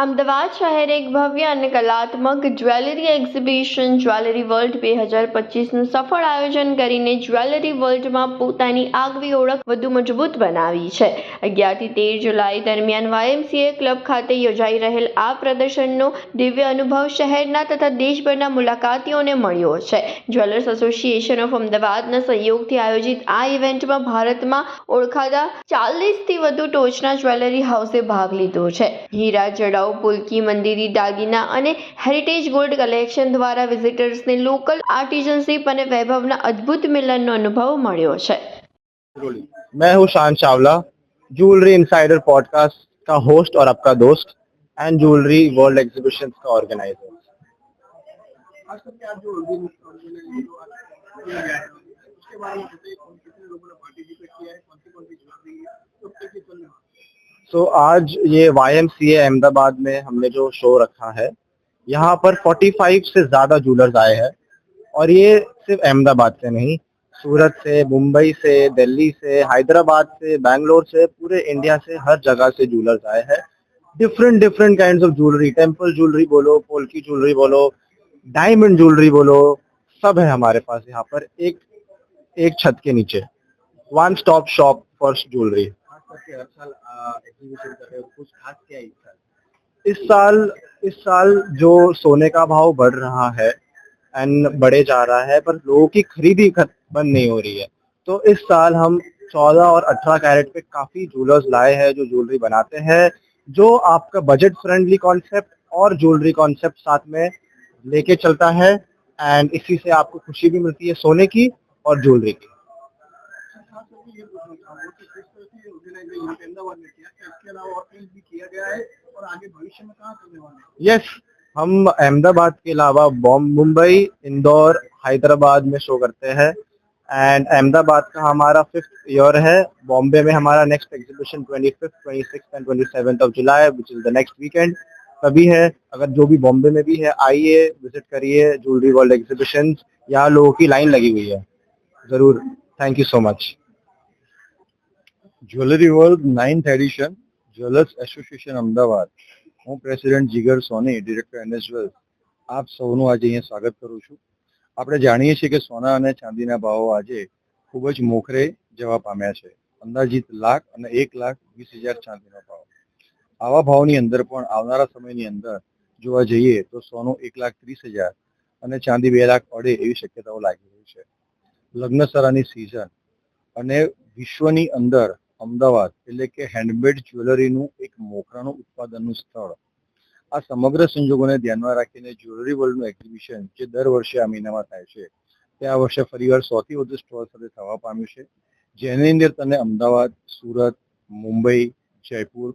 અમદાવાદ શહેર એક ભવ્ય અને કલાત્મક જ્વેલરી એક્ઝિબિશન જ્વેલરી વર્લ્ડ 2025નું સફળ આયોજન કરીને જ્વેલરી વર્લ્ડમાં પોતાની આગવી ઓળખ વધુ મજબૂત બનાવી છે. 11 થી 13 જુલાઈ દરમિયાન YMCA ક્લબ ખાતે યોજાઈ રહેલ આ પ્રદર્શનનો દિવ્ય અનુભવ શહેરના તથા દેશભરના મુલાકાતીઓને મળ્યો છે. જ્વેલર્સ એસોસિએશન ઓફ અમદાવાદના સહયોગથી આયોજિત આ ઇવેન્ટમાં ભારતમાં ઓળખાતા 40થી વધુ ટોચના જ્વેલરી હાઉસે ભાગ લીધો છે. હીરા જડાઉ, પુલકી, મંદિરી દાગીના અને હેરિટેજ ગોલ્ડ કલેક્શન દ્વારા વિઝિટર્સને લોકલ આर्टिजनशिप અને વૈભવના અદ્ભુત મિલનનો અનુભવ મળ્યો છે. मैं हूँ शान चावला, ज्वेलरी इनसाइडर पॉडकास्ट का होस्ट और आपका दोस्त एंड ज्वेलरी वर्ल्ड एग्जीबिशन का ऑर्गेनाइजर। आज तक क्या जो उसके बारे में बताइए, कितने लोगों ने पार्टिसिपेट किया है, कौन सी ज्वेलरी है, तो कैसे चल रहा है। सो आज ये YMCA अहमदाबाद में हमने जो शो रखा है, यहाँ पर 45 से ज्यादा ज्वेलर्स आए हैं और ये सिर्फ अहमदाबाद से नहीं, सूरत से, मुंबई से, दिल्ली से, हैदराबाद से, बैंगलोर से, पूरे इंडिया से, हर जगह से ज्वेलर्स आए हैं। Different kinds of jewellery, temple jewellery बोलो, पोल्की ज्वेलरी बोलो, डायमंड ज्वेलरी बोलो, सब है हमारे पास यहाँ पर एक छत के नीचे। One stop shop for jewellery. हर साल एग्जीबिशन कर रहे हो, कुछ खास क्या है इस साल जो सोने का भाव बढ़ रहा है एंड बढ़े जा रहा है, पर लोगों की खरीदी बंद नहीं हो रही है, तो इस साल हम 14 और 18 कैरेट पे काफी ज्वेलर्स लाए हैं जो ज्वेलरी बनाते हैं, जो आपका बजट फ्रेंडली कॉन्सेप्ट और ज्वेलरी कॉन्सेप्ट साथ में लेके चलता है एंड इसी से आपको खुशी भी मिलती है सोने की और ज्वेलरी की। यस, हम अहमदाबाद के अलावा मुंबई, इंदौर, हैदराबाद में शो करते हैं एंड अहमदाबाद का हमारा 5th ईयर है। बॉम्बे में हमारा next exhibition 25th, 26th and 27th of July which is the next weekend तभी है। अगर जो भी बॉम्बे में भी है, आइए, विजिट करिए ज्वेलरी वर्ल्ड एग्जीबिशन। यहाँ लोगों की लाइन लगी हुई है, जरूर। Thank you so much. Jewellery world 9th addition jewellers association Ahmedabad, હું પ્રેસિડેન્ટ જીગર સોની, ડિરેક્ટર NS આપ સૌનું આજે અહીંયા સ્વાગત કરું છું। આપણે જાણીએ છીએ કે સોના અને ચાંદીના ભાવો આજે ખૂબ જ મોખરે જવા પામ્યા છે। અંદાજિત લાખ અને 1,20,000 ચાંદીનો ભાવ। આવા ભાવની અંદર પણ આવનારા સમયની અંદર જોવા જઈએ તો સોનું 1,30,000 અને ચાંદી 2 લાખ અડે એવી શક્યતાઓ લાગી રહી છે। લગ્નસરાની સિઝન અને વિશ્વની અંદર અમદાવાદ એટલે કે હેન્ડમેડ જ્વેલરીનું એક મોખરાનું ઉત્પાદનનું સ્થળ। આ સમગ્ર સંજોગોને ધ્યાનમાં રાખીને જ્વેલરી વર્લ્ડનું એક્ઝિબિશન જે દર વર્ષે આ મહિનામાં થાય છે, તે આ વર્ષે ફરીવાર 100થી વધુ સ્ટોલ સાથે થવા પામ્યું છે, જેની અંદર તમને અમદાવાદ, સુરત, મુંબઈ, જયપુર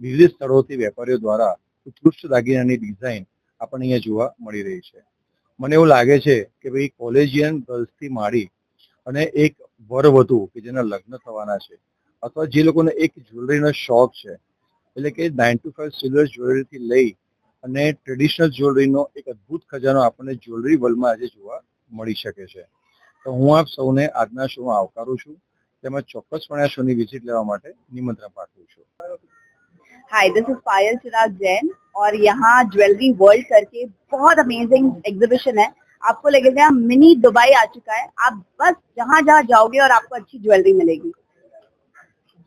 વિવિધ સ્થળોથી વેપારીઓ દ્વારા ઉત્કૃષ્ટ દાગીનાની ડિઝાઇન આપણને અહીંયા જોવા મળી રહી છે। મને એવું લાગે છે કે ભાઈ કોલેજિયન ગર્લ્સથી માંડી અને એક વરવધુ કે જેના લગ્ન થવાના છે, અથવા જે લોકોને એક જ્વેલરીનો શોખ છે, એટલે કે 9 to 5 સિલ્વર જ્વેલરીથી લઈ અને ટ્રેડિશનલ જ્વેલરીનો એક અદ્ભુત ખજાનો આપણને જ્વેલરી વર્લ્ડમાં આજે જોવા મળી શકે છે। તો હું આપ સૌને આજના શોમાં આવકારું છું, તેમજ ચોક્કસપણે આ શોની વિઝિટ લેવા માટે નિમંત્રણ પાઠવું છું। हाय, दिस इज पायल चिराग जैन और यहाँ ज्वेलरी वर्ल्ड करके बहुत अमेजिंग एग्जीबिशन है। आपको लगेगा मिनी दुबई आ चुका है। आप बस जहाँ जहाँ जाओगे और आपको अच्छी ज्वेलरी मिलेगी।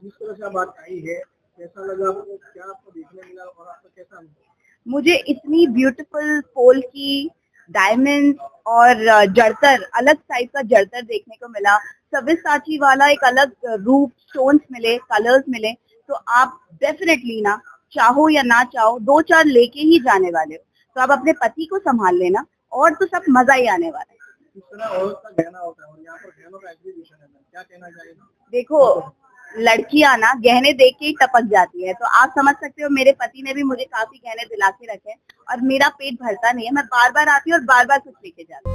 जिस तरह से बात आई है, कैसा लगा आपको, क्या आपको देखने मिला और आपको कैसा? मुझे इतनी ब्यूटीफुल पोल की डायमंड और जड़तर, अलग टाइप का जड़तर देखने को मिला। सव्यसाची वाला एक अलग रूप, स्टोन्स मिले, कलर्स मिले, तो आप डेफिनेटली ना चाहो या ना चाहो 2-4 लेके ही जाने वाले हो। तो आप अपने पति को संभाल लेना और तो सब मजा ही आने वाला है। इस तरह और का गहना होता है और यहाँ पर गहनों का एग्जीबिशन है, क्या कहना चाहिए? देखो, लड़कियां ना गहने देख के ही टपक जाती है, तो आप समझ सकते हो मेरे पति ने भी मुझे काफी गहने दिला के रखे और मेरा पेट भरता नहीं है। मैं बार बार आती हूँ और बार बार कुछ लेके जाती हूँ।